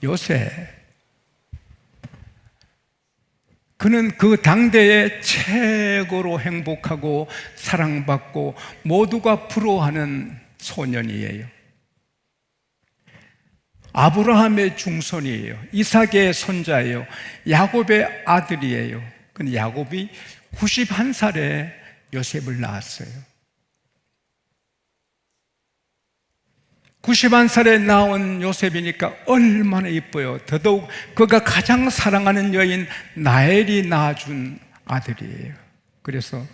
요셉. 그는 그 당대에 최고로 행복하고 사랑받고 모두가 부러워하는 소년이에요. 아브라함의 중손이에요. 이삭의 손자예요. 야곱의 아들이에요. 근데 야곱이 91살에 요셉을 낳았어요. 91살에 낳은 요셉이니까 얼마나 이뻐요. 더더욱 그가 가장 사랑하는 여인 라헬이 낳아준 아들이에요. 그래서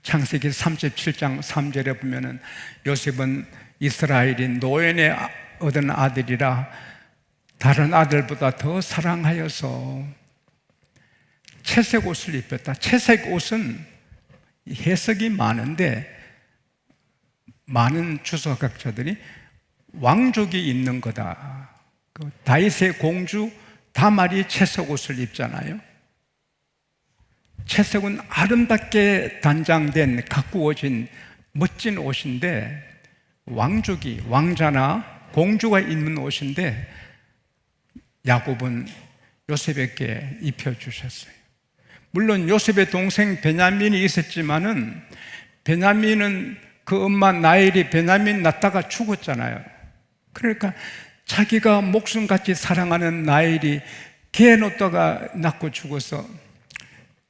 창세기 37장 3절에 보면은 요셉은 이스라엘이 노연에 얻은 아들이라 다른 아들보다 더 사랑하여서 채색 옷을 입혔다. 채색 옷은 해석이 많은데 많은 주석학자들이 왕족이 입는 거다. 그 다윗의 공주 다말이 채색 옷을 입잖아요. 채색은 아름답게 단장된 가꾸어진 멋진 옷인데 왕족이, 왕자나 공주가 입는 옷인데 야곱은 요셉에게 입혀주셨어요. 물론 요셉의 동생 베냐민이 있었지만은 베냐민은 그 엄마 라헬이 베냐민 낳다가 죽었잖아요. 그러니까 자기가 목숨같이 사랑하는 라헬이 개 놓다가 낳고 죽어서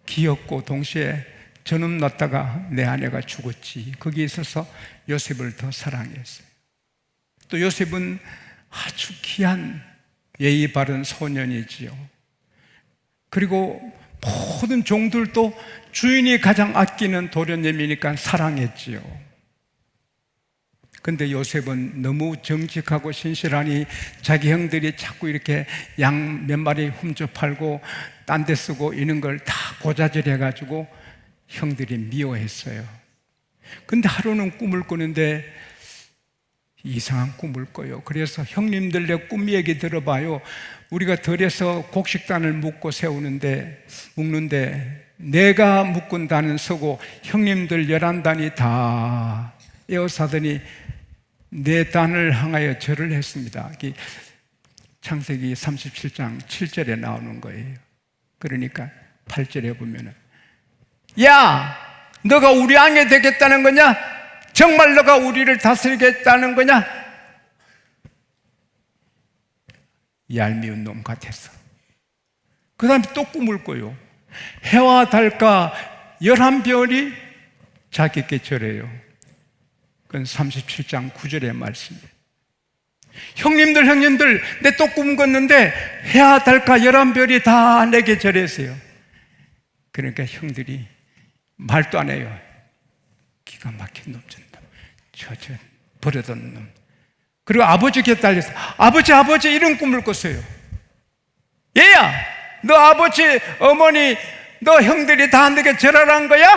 귀엽고 동시에 저놈 낳다가 내 아내가 죽었지. 거기에 있어서 요셉을 더 사랑했어요. 또 요셉은 아주 귀한 예의 바른 소년이지요. 그리고 모든 종들도 주인이 가장 아끼는 도련님이니까 사랑했지요. 근데 요셉은 너무 정직하고 신실하니 자기 형들이 자꾸 이렇게 양 몇 마리 훔쳐 팔고 딴 데 쓰고 이런 걸 다 고자질 해가지고 형들이 미워했어요. 근데 하루는 꿈을 꾸는데 이상한 꿈을 꿔요. 그래서 형님들 내 꿈 얘기 들어봐요. 우리가 들에서 곡식단을 묶는데 내가 묶은 단은 서고 형님들 11단이 다 에워싸더니 내 단을 향하여 절을 했습니다. 창세기 37장 7절에 나오는 거예요. 그러니까 8절에 보면은 야! 너가 우리 왕이 되겠다는 거냐? 정말 너가 우리를 다스리겠다는 거냐? 얄미운 놈 같았어. 그 다음에 또 꿈을 꿔요. 해와 달과 11별이 자기께 절해요. 그건 37장 9절의 말씀이에요. 형님들 내 또 꿈 꿨는데 해와 달과 11별이 다 내게 절했어요. 그러니까 형들이 말도 안 해요. 기가 막힌 놈, 저 버려둔 놈. 그리고 아버지께 달려서 아버지 이런 꿈을 꿨어요. 얘야, 너 아버지, 어머니, 너 형들이 다 내게 절하라는 거야?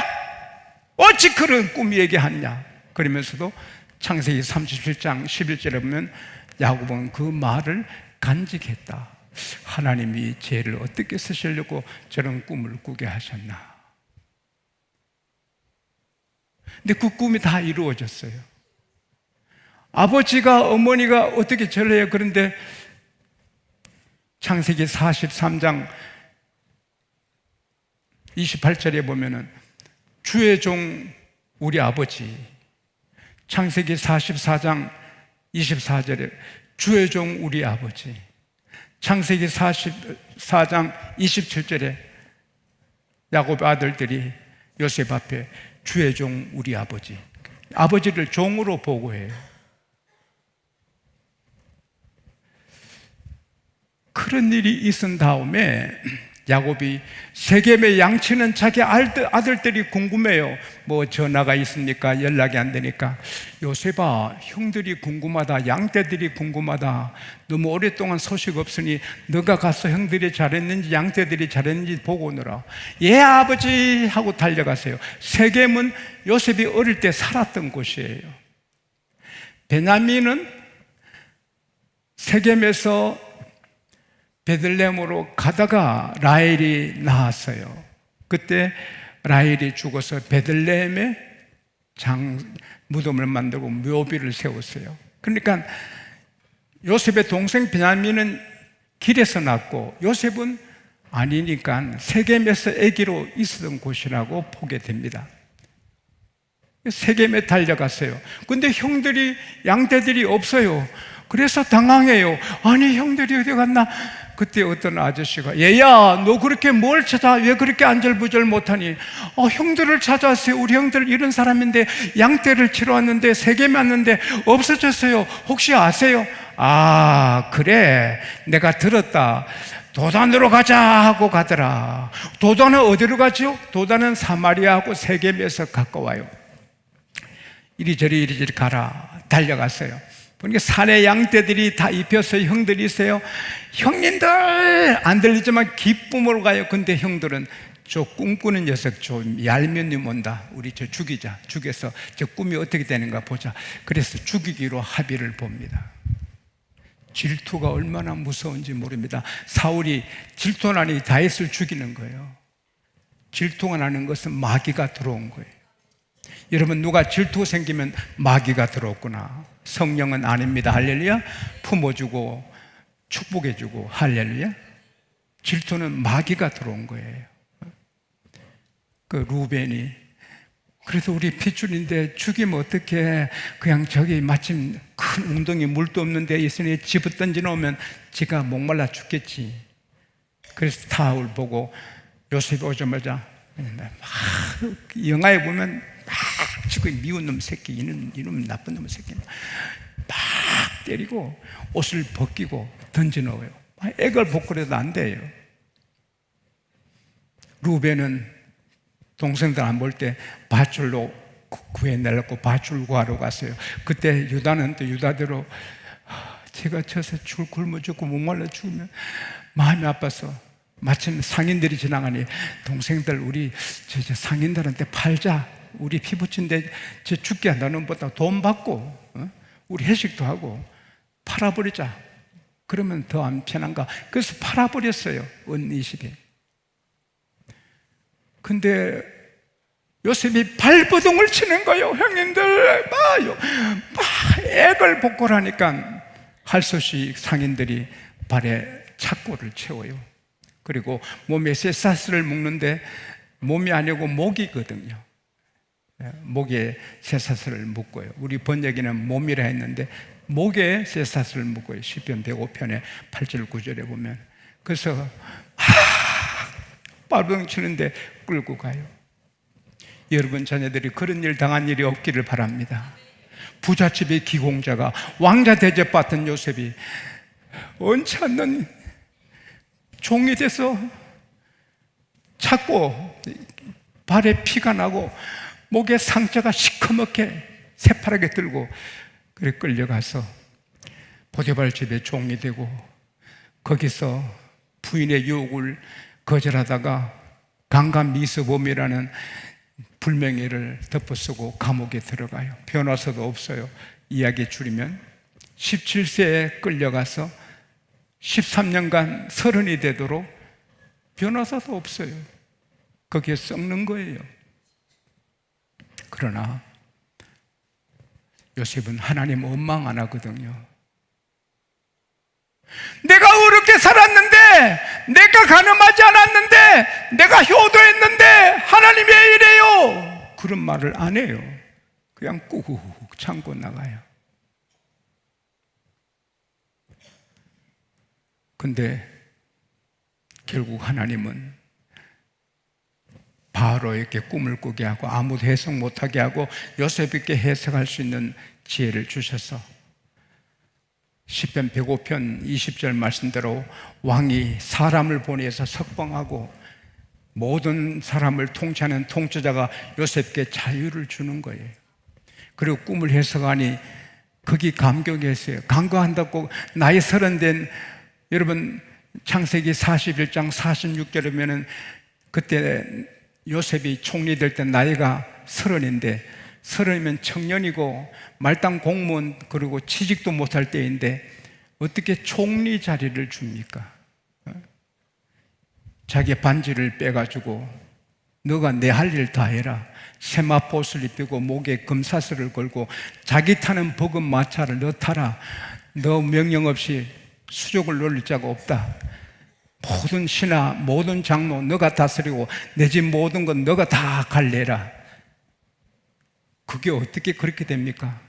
어찌 그런 꿈 얘기하냐? 그러면서도 창세기 37장 11절에 보면 야곱은 그 말을 간직했다. 하나님이 죄를 어떻게 쓰시려고 저런 꿈을 꾸게 하셨나? 근데 그 꿈이 다 이루어졌어요. 아버지가 어머니가 어떻게 절해요? 그런데 창세기 43장 28절에 보면은 주의 종 우리 아버지, 창세기 44장 24절에 주의 종 우리 아버지, 창세기 44장 27절에 야곱 아들들이 요셉 앞에 주의 종 우리 아버지, 아버지를 종으로 보고해요. 그런 일이 있은 다음에 야곱이 세겜에 양치는 자기 아들들이 궁금해요. 뭐 전화가 있습니까? 연락이 안 되니까. 요셉아, 형들이 궁금하다. 양떼들이 궁금하다. 너무 오랫동안 소식 없으니 너가 가서 형들이 잘했는지 양떼들이 잘했는지 보고 오너라. 예, 아버지 하고 달려가세요. 세겜은 요셉이 어릴 때 살았던 곳이에요. 베냐민은 세겜에서 베들레헴으로 가다가 라헬이 낳았어요. 그때 라헬이 죽어서 베들레헴에 무덤을 만들고 묘비를 세웠어요. 그러니까 요셉의 동생 베냐민은 길에서 낳고 요셉은 아니니까 세겜에서 아기로 있었던 곳이라고 보게 됩니다. 세겜에 달려갔어요. 근데 형들이, 양떼들이 없어요. 그래서 당황해요. 아니, 형들이 어디 갔나? 그때 어떤 아저씨가, 얘야, 너 그렇게 뭘 찾아? 왜 그렇게 안절부절 못하니? 형들을 찾아왔어요. 우리 형들 이런 사람인데 양떼를 치러 왔는데 세겜에 왔는데 없어졌어요. 혹시 아세요? 아, 그래, 내가 들었다. 도단으로 가자 하고 가더라. 도단은 어디로 가죠? 도단은 사마리아하고 세겜에서 가까워요. 이리저리 가라. 달려갔어요. 보니까 산에 양떼들이 다 입혀서 형들이 있어요. 형님들! 안 들리지만 기쁨으로 가요. 근데 형들은 저 꿈꾸는 녀석 좀 얄미운 놈 온다. 우리 저 죽이자. 죽여서 저 꿈이 어떻게 되는가 보자. 그래서 죽이기로 합의를 봅니다. 질투가 얼마나 무서운지 모릅니다. 사울이 질투나니 다윗을 죽이는 거예요. 질투가 나는 것은 마귀가 들어온 거예요. 여러분, 누가 질투가 생기면 마귀가 들어왔구나. 성령은 아닙니다. 할렐루야. 품어주고 축복해주고 할렐루야. 질투는 마귀가 들어온 거예요. 그 루벤이, 그래서 우리 핏줄인데 죽이면 어떡해. 그냥 저기 마침 큰 웅덩이 물도 없는 데 있으니 집어 던져 놓으면 지가 목말라 죽겠지. 그래서 사울 보고 요셉이 오자마자 막 영화에 보면 막 지금 미운 놈 새끼, 이놈 나쁜 놈 새끼 막 때리고 옷을 벗기고 던져 넣어요. 애걸 복그려도 안 돼요. 루벤은 동생들 안 볼 때 밧줄로 구해내려고 밧줄 구하러 갔어요. 그때 유다는 또 유다대로 제가 쳐서 줄 굶어 죽고 목말라 죽으면 마음이 아파서 마침 상인들이 지나가니 동생들 우리 저 상인들한테 팔자. 우리 피부친데 저 죽게 한다는 것보다 돈 받고 우리 회식도 하고 팔아버리자. 그러면 더 안 편한가? 그래서 팔아버렸어요. 은 20에. 근데 요셉이 발버둥을 치는 거예요. 형님들 봐요. 액을 복골하니까 할 수 없이 상인들이 발에 착고를 채워요. 그리고 몸에 쇠사슬을 묶는데 몸이 아니고 목이거든요. 목에 쇠사슬을 묶어요. 우리 번역에는 몸이라 했는데 목에 쇠사슬을 묶어요. 시편 105편에 8절 9절에 보면. 그래서 발버둥 치는데 끌고 가요. 여러분 자녀들이 그런 일 당한 일이 없기를 바랍니다. 부잣집의 기공자가 왕자 대접받던 요셉이 원치 않는 종이 돼서 찾고 발에 피가 나고 목에 상처가 시커멓게 새파랗게 들고 그래 끌려가서 보디발 집에 종이 되고 거기서 부인의 유혹을 거절하다가 강간미수범이라는 불명예를 덮어쓰고 감옥에 들어가요. 변호사도 없어요. 이야기 줄이면 17세에 끌려가서 13년간 30이 되도록 변호사도 없어요. 거기에 썩는 거예요. 그러나 요셉은 하나님 원망 안 하거든요. 내가 어렵게 살았는데, 내가 가늠하지 않았는데, 내가 효도했는데 하나님 왜 이래요? 그런 말을 안 해요. 그냥 꾹 참고 나가요. 근데 결국 하나님은 바로에게 꿈을 꾸게 하고 아무도 해석 못하게 하고 요셉에게 해석할 수 있는 지혜를 주셔서 시편 105편 20절 말씀대로 왕이 사람을 보내서 석방하고 모든 사람을 통치하는 통치자가 요셉에게 자유를 주는 거예요. 그리고 꿈을 해석하니 거기 감격했어요. 감격한다고 나이 30 된 여러분 창세기 41장 46절이면은 그때 요셉이 총리 될 때 나이가 30인데 30이면 청년이고 말단 공무원 그리고 취직도 못할 때인데 어떻게 총리 자리를 줍니까? 자기 반지를 빼가지고 너가 내 할 일 다 해라. 세마포옷을 입히고 목에 금사슬을 걸고 자기 타는 버금 마차를 너 타라. 너 명령 없이 수족을 놀릴 자가 없다. 모든 신하, 모든 장로 너가 다스리고 내 집 모든 건 너가 다 관리해라. 그게 어떻게 그렇게 됩니까?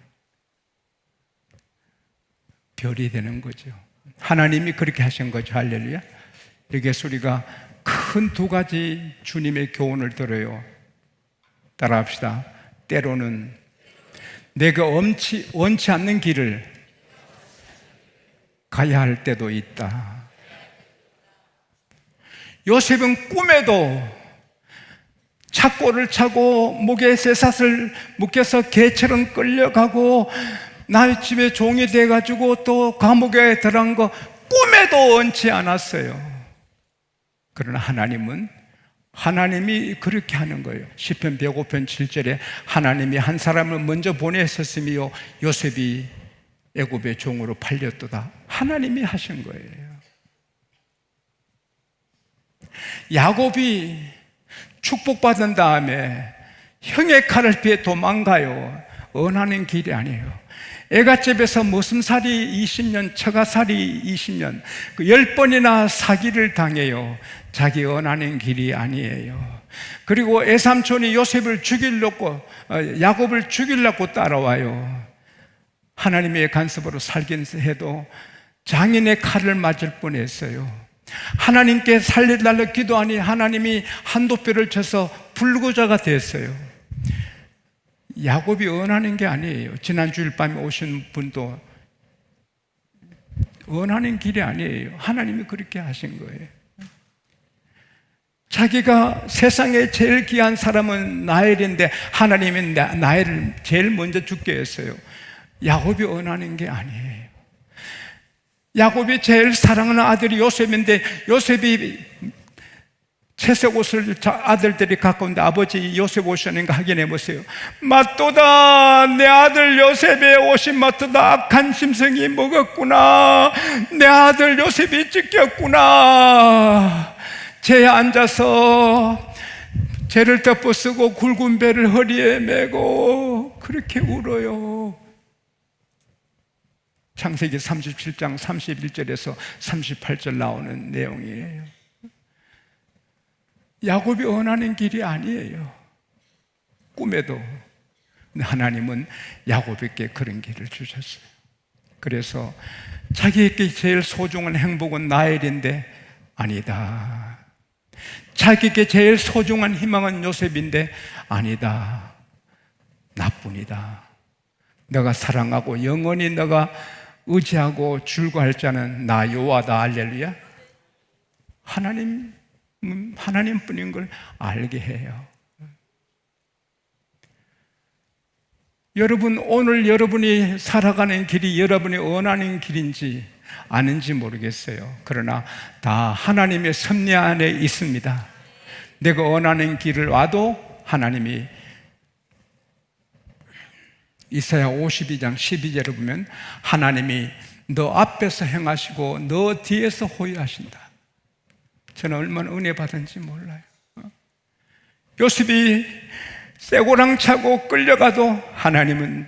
별이 되는 거죠. 하나님이 그렇게 하신 거죠. 할렐루야. 여기에 우리가 큰 두 가지 주님의 교훈을 들어요. 따라합시다. 때로는 내가 원치 않는 길을 가야 할 때도 있다. 요셉은 꿈에도 착고를 차고 목에 쇠사슬 묶여서 개처럼 끌려가고 나의 집에 종이 돼가지고 또 감옥에 들어간 거 꿈에도 원치 않았어요. 그러나 하나님이 그렇게 하는 거예요. 시편 105편 7절에 하나님이 한 사람을 먼저 보내셨으며 요셉이 애굽의 종으로 팔렸도다. 하나님이 하신 거예요. 야곱이 축복받은 다음에 형의 칼을 피해 도망가요. 언하는 길이 아니에요. 애갓집에서 머슴살이 20년, 처가살이 20년, 10번이나 사기를 당해요. 자기 언하는 길이 아니에요. 그리고 애삼촌이 요셉을 죽이려고, 야곱을 죽이려고 따라와요. 하나님의 간섭으로 살긴 해도 장인의 칼을 맞을 뻔했어요. 하나님께 살려달라고 기도하니 하나님이 한도뼈를 쳐서 불구자가 됐어요. 야곱이 언하는 게 아니에요. 지난 주일 밤에 오신 분도 언하는 길이 아니에요. 하나님이 그렇게 하신 거예요. 자기가 세상에 제일 귀한 사람은 나엘인데 하나님은 나엘을 제일 먼저 죽게 했어요. 야곱이 언하는 게 아니에요. 야곱이 제일 사랑하는 아들이 요셉인데 요셉이 채색 옷을 아들들이 갖고 온데 아버지 요셉 옷이었는가 확인해 보세요. 맞도다, 내 아들 요셉의 옷이 맞도다. 악한 심성이 먹었구나. 내 아들 요셉이 찢겼구나. 재에 앉아서 재를 덮어쓰고 굵은 배를 허리에 메고 그렇게 울어요. 창세기 37장 31절에서 38절 나오는 내용이에요. 야곱이 원하는 길이 아니에요. 꿈에도. 하나님은 야곱에게 그런 길을 주셨어요. 그래서 자기에게 제일 소중한 행복은 나엘인데 아니다. 자기에게 제일 소중한 희망은 요셉인데 아니다. 나뿐이다. 너가 사랑하고 영원히 너가 의지하고 줄거할 자는 나 여호와다. 할렐루야. 하나님뿐인 걸 알게 해요. 여러분, 오늘 여러분이 살아가는 길이 여러분이 원하는 길인지 아는지 모르겠어요. 그러나 다 하나님의 섭리 안에 있습니다. 내가 원하는 길을 와도 하나님이 이사야 52장 12절을 보면 하나님이 너 앞에서 행하시고 너 뒤에서 호위하신다. 저는 얼마나 은혜 받은지 몰라요. 요셉이 쇠고랑 차고 끌려가도 하나님은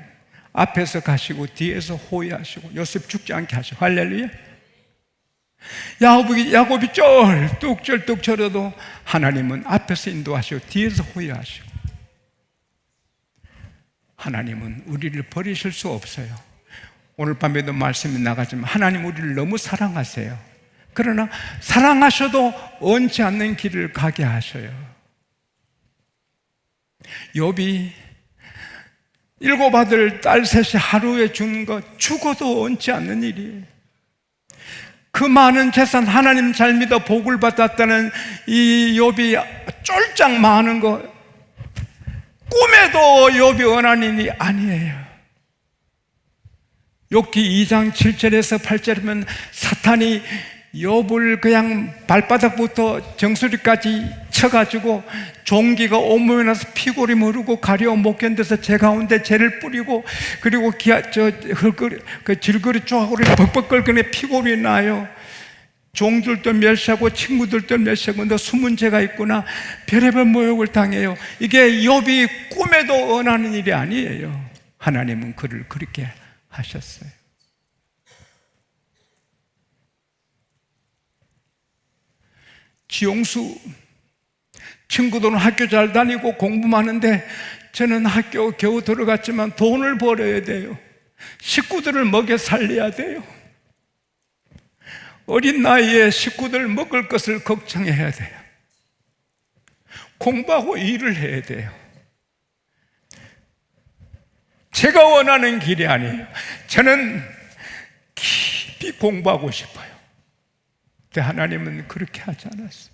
앞에서 가시고 뒤에서 호위하시고 요셉 죽지 않게 하시고. 할렐루야. 야곱이 쩔뚝 저려도 하나님은 앞에서 인도하시고 뒤에서 호위하시고. 하나님은 우리를 버리실 수 없어요. 오늘 밤에도 말씀이 나가지만 하나님 우리를 너무 사랑하세요. 그러나 사랑하셔도 원치 않는 길을 가게 하셔요. 욥이 7 아들 딸 셋이 하루에 죽는 거 죽어도 원치 않는 일이에요. 그 많은 재산 하나님 잘 믿어 복을 받았다는 이 욥이 쫄짝 많은 거 꿈에도 욥이 원하는 일이 아니에요. 욥기 2장 7절에서 8절이면 사탄이 욥을 그냥 발바닥부터 정수리까지 쳐가지고 종기가 온몸에 나서 피골이 무르고 가려워 못 견뎌서 제 가운데 재를 뿌리고 그리고 질거리 쪼가리를 벅벅 끓거나 피골이 나요. 종들도 멸시하고 친구들도 멸시하고 너 숨은 죄가 있구나. 별의별 모욕을 당해요. 이게 욥이 꿈에도 원하는 일이 아니에요. 하나님은 그를 그렇게 하셨어요. 지용수 친구들은 학교 잘 다니고 공부만 하는데 저는 학교 겨우 들어갔지만 돈을 벌어야 돼요. 식구들을 먹여 살려야 돼요. 어린 나이에 식구들 먹을 것을 걱정해야 돼요. 공부하고 일을 해야 돼요. 제가 원하는 길이 아니에요. 저는 깊이 공부하고 싶어요. 근데 하나님은 그렇게 하지 않았어요.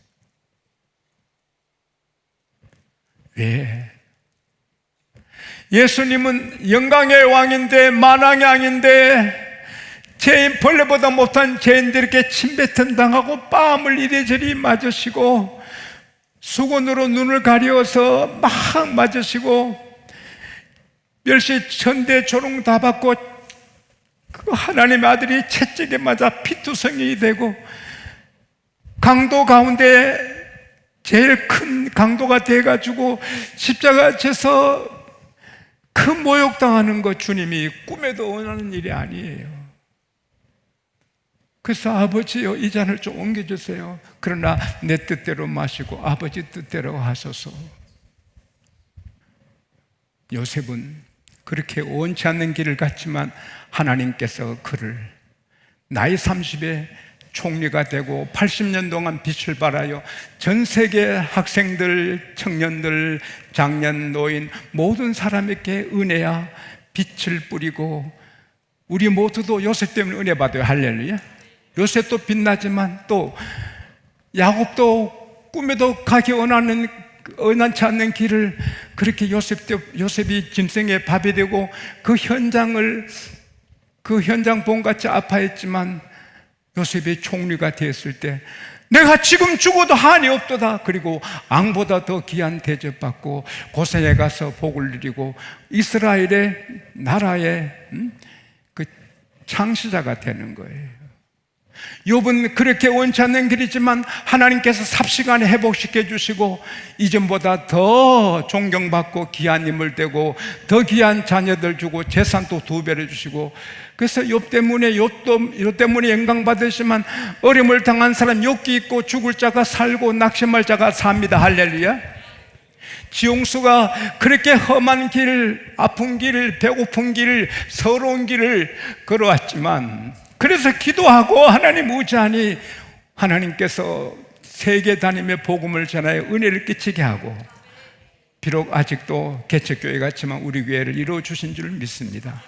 왜? 예수님은 영광의 왕인데, 만왕의 왕인데 죄인, 벌레보다 못한 죄인들에게 침뱉음 당하고 뺨을 이리저리 맞으시고 수건으로 눈을 가려서 막 맞으시고 멸시 천대 조롱 다 받고 그 하나님의 아들이 채찍에 맞아 피투성이 되고 강도 가운데 제일 큰 강도가 돼가지고 십자가 져서 그 모욕당하는 거 주님이 꿈에도 원하는 일이 아니에요. 그래서 아버지요, 이 잔을 좀 옮겨주세요. 그러나 내 뜻대로 마시고 아버지 뜻대로 하소서. 요셉은 그렇게 원치 않는 길을 갔지만 하나님께서 그를 나이 30에 총리가 되고 80년 동안 빛을 발하여 전 세계 학생들, 청년들, 장년, 노인 모든 사람에게 은혜야 빛을 뿌리고 우리 모두도 요셉 때문에 은혜 받아요. 할렐루야. 요셉도 빛나지만 또 야곱도 꿈에도 가기 원한치 않는 길을 그렇게 요셉이 짐승의 밥이 되고 그 현장 본같이 아파했지만 요셉이 총리가 되었을 때 내가 지금 죽어도 한이 없도다. 그리고 왕보다 더 귀한 대접받고 고센에 가서 복을 누리고 이스라엘의 나라의 그 창시자가 되는 거예요. 욥은 그렇게 원치 않는 길이지만 하나님께서 삽시간에 회복시켜 주시고 이전보다 더 존경받고 귀한 인물 되고 더 귀한 자녀들 주고 재산도 2배를 주시고 그래서 욥 때문에 영광 받으시면 어려움을 당한 사람 욥기 있고 죽을 자가 살고 낙심할 자가 삽니다. 할렐루야. 지용수가 그렇게 험한 길, 아픈 길, 배고픈 길, 서러운 길을 걸어왔지만 그래서 기도하고 하나님 의지하니 하나님께서 세계 다니며 복음을 전하여 은혜를 끼치게 하고 비록 아직도 개척교회 같지만 우리 교회를 이루어주신 줄 믿습니다.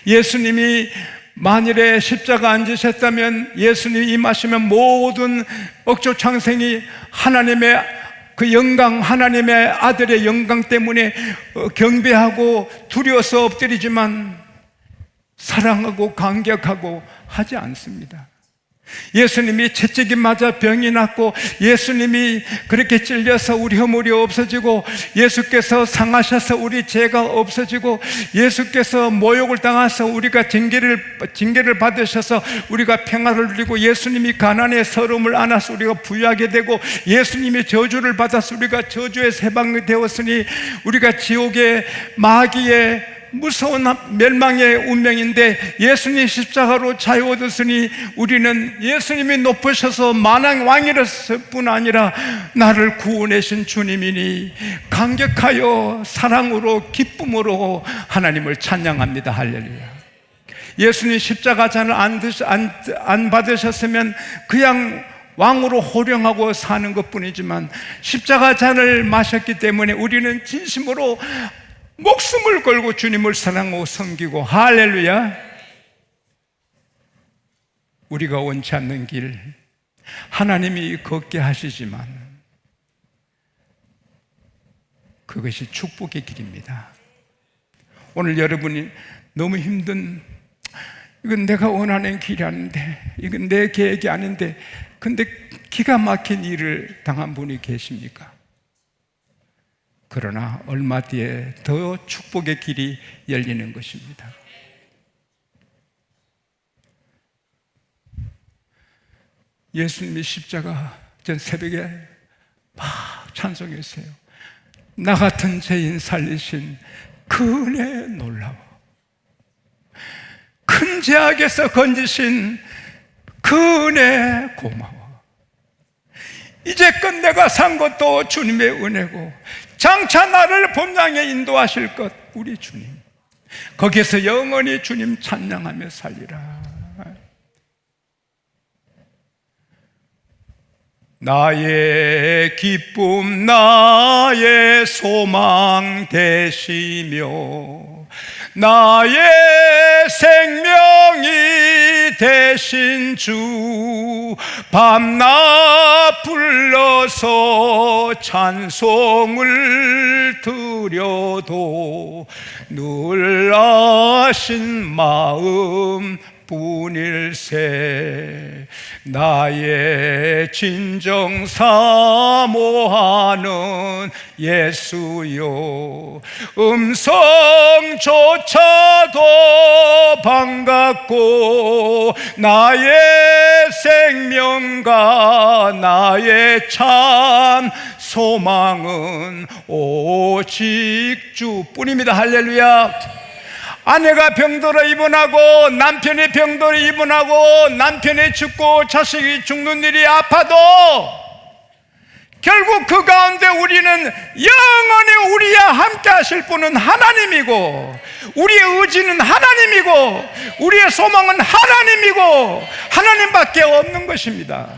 예수님이 만일에 십자가 안 지셨다면 예수님이 임하시면 모든 억조 창생이 하나님의 그 영광, 하나님의 아들의 영광 때문에 경배하고 두려워서 엎드리지만 사랑하고 감격하고 하지 않습니다. 예수님이 채찍이 맞아 병이 낫고 예수님이 그렇게 찔려서 우리 허물이 없어지고 예수께서 상하셔서 우리 죄가 없어지고 예수께서 모욕을 당하셔서 우리가 징계를 받으셔서 우리가 평화를 누리고 예수님이 가난의 서름을 안아서 우리가 부유하게 되고 예수님이 저주를 받아서 우리가 저주에서 해방이 되었으니 우리가 지옥의 마귀의 무서운 멸망의 운명인데 예수님 십자가로 자유 얻었으니 우리는 예수님이 높으셔서 만왕 왕이었을 뿐 아니라 나를 구원하신 주님이니 감격하여 사랑으로 기쁨으로 하나님을 찬양합니다. 할렐루야. 예수님 십자가 잔을 안 받으셨으면 그냥 왕으로 호령하고 사는 것뿐이지만 십자가 잔을 마셨기 때문에 우리는 진심으로 목숨을 걸고 주님을 사랑하고 섬기고 할렐루야. 우리가 원치 않는 길 하나님이 걷게 하시지만 그것이 축복의 길입니다. 오늘 여러분이 너무 힘든 이건 내가 원하는 길이 아닌데 이건 내 계획이 아닌데 근데 기가 막힌 일을 당한 분이 계십니까? 그러나 얼마 뒤에 더 축복의 길이 열리는 것입니다. 예수님이 십자가 전 새벽에 막 찬송했어요. 나 같은 죄인 살리신 그 은혜 놀라워. 큰 죄악에서 건지신 그 은혜 고마워. 이제껏 내가 산 것도 주님의 은혜고 장차 나를 본향에 인도하실 것 우리 주님, 거기에서 영원히 주님 찬양하며 살리라. 나의 기쁨 나의 소망 되시며 나의 생명이 되신 주, 밤낮 불러서 찬송을 드려도 늘 아신 마음 뿐일세. 나의 진정 사모하는 예수여, 음성조차도 반갑고 나의 생명과 나의 참 소망은 오직 주뿐입니다. 할렐루야. 아내가 병들어 입원하고 남편이 병들어 입원하고 남편이 죽고 자식이 죽는 일이 아파도 결국 그 가운데 우리는 영원히 우리와 함께 하실 분은 하나님이고, 우리의 의지는 하나님이고, 우리의 소망은 하나님이고, 하나님밖에 없는 것입니다.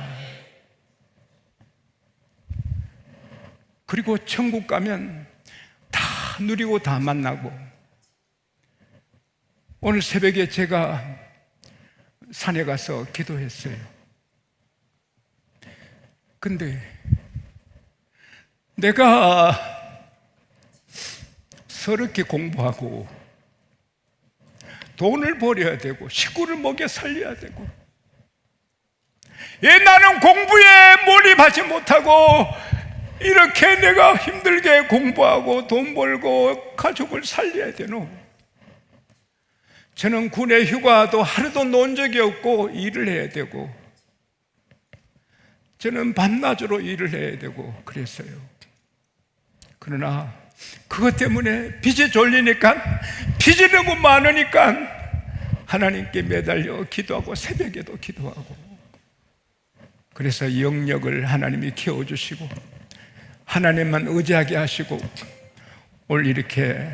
그리고 천국 가면 다 누리고 다 만나고, 오늘 새벽에 제가 산에 가서 기도했어요. 근데 내가 서럽게 공부하고 돈을 벌여야 되고 식구를 먹여 살려야 되고, 나는 공부에 몰입하지 못하고 이렇게 내가 힘들게 공부하고 돈 벌고 가족을 살려야 되노? 저는 군에 휴가도 하루도 논 적이 없고 일을 해야 되고, 저는 밤낮으로 일을 해야 되고 그랬어요. 그러나 그것 때문에 빚이 졸리니까, 빚이 너무 많으니까 하나님께 매달려 기도하고 새벽에도 기도하고, 그래서 영역을 하나님이 키워주시고 하나님만 의지하게 하시고 오늘 이렇게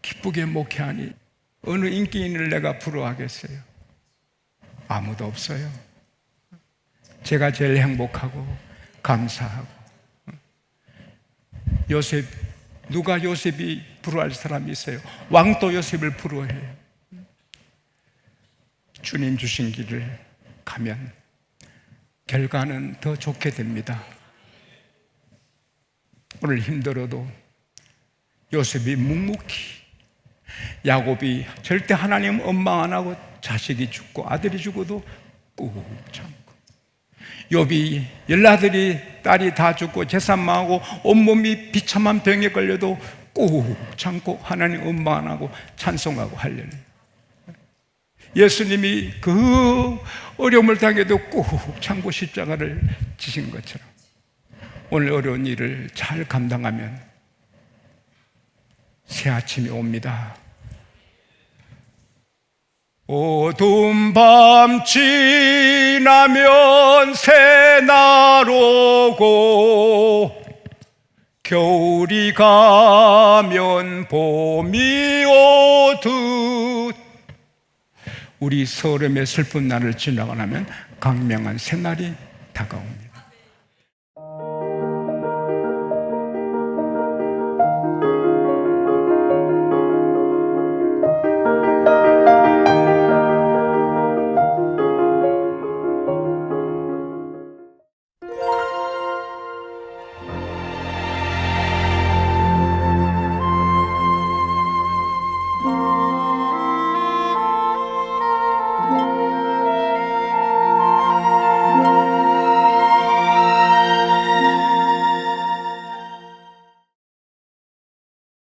기쁘게 목회하니 어느 인기인을 내가 부러워하겠어요? 아무도 없어요. 제가 제일 행복하고 감사하고. 요셉, 누가 요셉이 부러워할 사람이 있어요? 왕도 요셉을 부러워해요. 주님 주신 길을 가면 결과는 더 좋게 됩니다. 오늘 힘들어도 요셉이 묵묵히, 야곱이 절대 하나님 원망 안 하고 자식이 죽고 아들이 죽어도 꾹 참고, 욥이 열아들이 딸이 다 죽고 재산 망하고 온몸이 비참한 병에 걸려도 꾹 참고 하나님 원망 안 하고 찬송하고 할렐루야. 예수님이 그 어려움을 당해도 꾹 참고 십자가를 지신 것처럼 오늘 어려운 일을 잘 감당하면 새 아침이 옵니다. 어두운 밤 지나면 새날 오고, 겨울이 가면 봄이 오듯 우리 서름의 슬픈 날을 지나고 나면 광명한 새날이 다가옵니다.